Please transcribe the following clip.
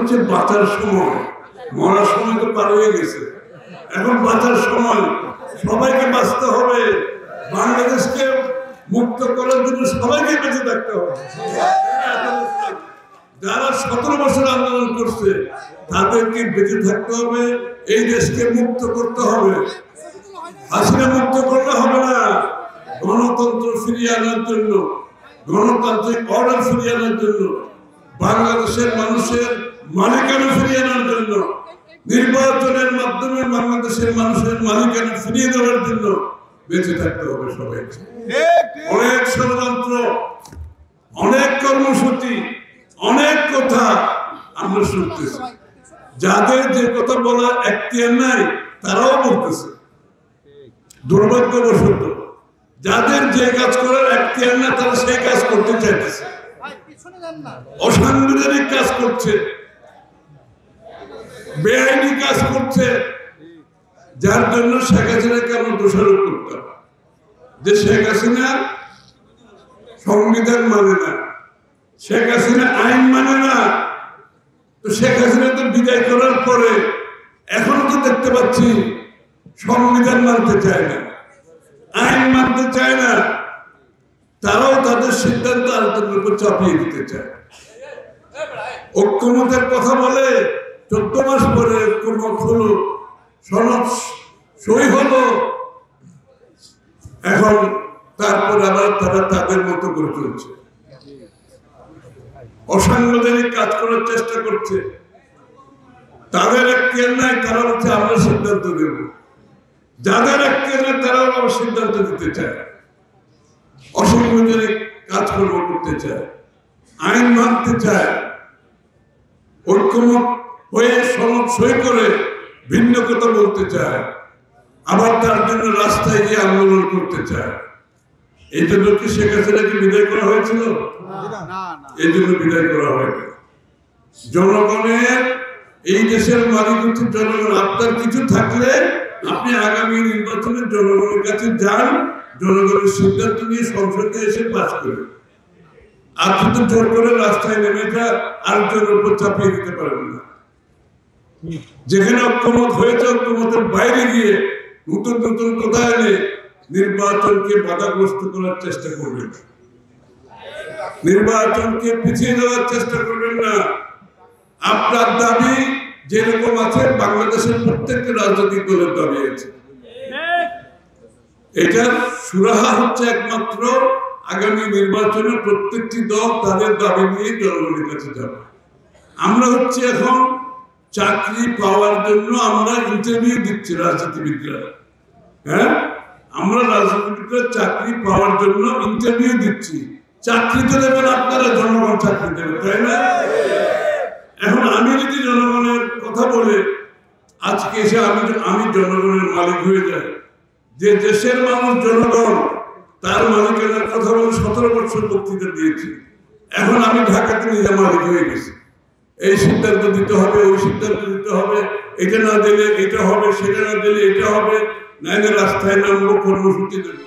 হচ্ছে বাঁচার সময়, মরার সময় তো পার হয়ে গেছে। এখন বাঁচার সময়, সবাইকে বাঁচতে হবে। বাংলাদেশকে মুক্ত করার জন্য সবাইকে বেঁচে থাকতে হবে। যারা 17 বছর আন্দোলন করছে তাদেরকে বেঁচে থাকতে হবে, এই দেশকে মুক্ত করতে হবে। হাসিনা মুক্ত করতে হবে না, গণতন্ত্র ফিরিয়ে আনার জন্য, গণতান্ত্রিক অর্ডার ফিরিয়ে আনার জন্য, বাংলাদেশের মানুষের মালিকানা ফিরিয়ে আনার জন্য, নির্বাচনের মাধ্যমে বাংলাদেশের মানুষের মালিকানা ফিরিয়ে দেওয়ার জন্য বেঁচে থাকতে হবে সবাইকে। অনেক ষড়যন্ত্র, অনেক কর্মসূচি, অনেক কথা আমরা শুনতেছি। যাদের যে কথা বলার এখতিয়ার নাই তারাও বলতেছে। দুর্ভাগ্যবশত যাদের যে কাজ করার এখতিয়ার না তারা সেই কাজ করতে চাইতেছে, অসাংবিধানিক কাজ করছে, বেআইনি কাজ করছে। যার জন্য শেখ হাসিনাকে আমরা দোষারোপ করতাম যে শেখ হাসিনা সংবিধান মানে না, শেখ হাসিনা আইন মানে না। তো শেখ হাসিনা তো বিদায় করার পরে এখনো তো দেখতে পাচ্ছি সংবিধান মানতে চায় না, আইন মানতে চায় না। তারাও তাদের সিদ্ধান্ত আরেকজনের উপর চাপিয়ে দিতে চায়। ঐক্যমতের কথা বলে 14 মাস পরে ঐক্যমত হলো, সনদ সই হলো, এখন তারপর আবার তারা তাদের মতো করে চলছে, অসাংবিধানিক কাজ করার চেষ্টা করছে। তাদের এখতিয়ার নাই, তারা হচ্ছে আমরা সিদ্ধান্ত দেব। যাদের এখতিয়ার নাই তারাও আবার সিদ্ধান্ত দিতে চায়, অসাংবিধানিক কাজকর্ম করতে চায়, আইন মানতে চায়, ঐক্যমত হয়ে সনদ সই করে ভিন্ন কথা বলতে চায়, আবার তার জন্য রাস্তায় গিয়ে আন্দোলন করতে চায়। এই জন্য কি শেখ হাসিনাকে বিদায় করা হয়েছিল? এই জন্য বিদায় করা হয়নি। জনগণের, এই দেশের মালিক হচ্ছে জনগণ। আপনার কিছু থাকলে আপনি আগামী নির্বাচনে জনগণের কাছে যান, জনগণের সিদ্ধান্ত নিয়ে সংসদে এসে পাস করেন। আপনি তো জোর করে রাস্তায় নেমে আরেকজনের উপর চাপিয়ে দিতে পারেন না। যেখানে ঐক্যমত হয়েছে ঐক্যমতের বাইরে গিয়ে নতুন নতুন কথা এনে নির্বাচনকে বাধাগ্রস্ত করার চেষ্টা করবেন, নির্বাচনকে পিছিয়ে দেওয়ার চেষ্টা করবেন না। আপনার দাবি যেরকম আছে বাংলাদেশের প্রত্যেকটা রাজনৈতিক দলের দাবি আছে। এটার সুরাহা হচ্ছে একমাত্র আগামী নির্বাচনে প্রত্যেকটি দল তাদের দাবি নিয়ে জনগণের কাছে যাবে। আমরা হচ্ছে এখন চাকরি পাওয়ার জন্য আমরা ইন্টারভিউ দিচ্ছি রাজনীতিবিদরা। হ্যাঁ, আমরা রাজনীতিবিদরা চাকরি পাওয়ার জন্য ইন্টারভিউ দিচ্ছি। চাকরি তো দেবেন আপনারা, জনগণ চাকরি দেবে, তাই না? এখন আমি যদি জনগণের কথা বলে আজকে এসে আমি জনগণের মালিক হয়ে যাই, যে দেশের মানুষ জনগণ তার মালিকানার কথা বলে 17 বছর বক্তৃতা দিয়েছি, এখন আমি ঢাকাতে নিজে মালিক হয়ে গেছি। এই সিদ্ধান্ত দিতে হবে, ওই সিদ্ধান্ত দিতে হবে, এটা না দিলে এটা হবে, সেটা না দিলে এটা হবে, নাইলে রাস্তায় নামবো, কর্মসূচি দেবো।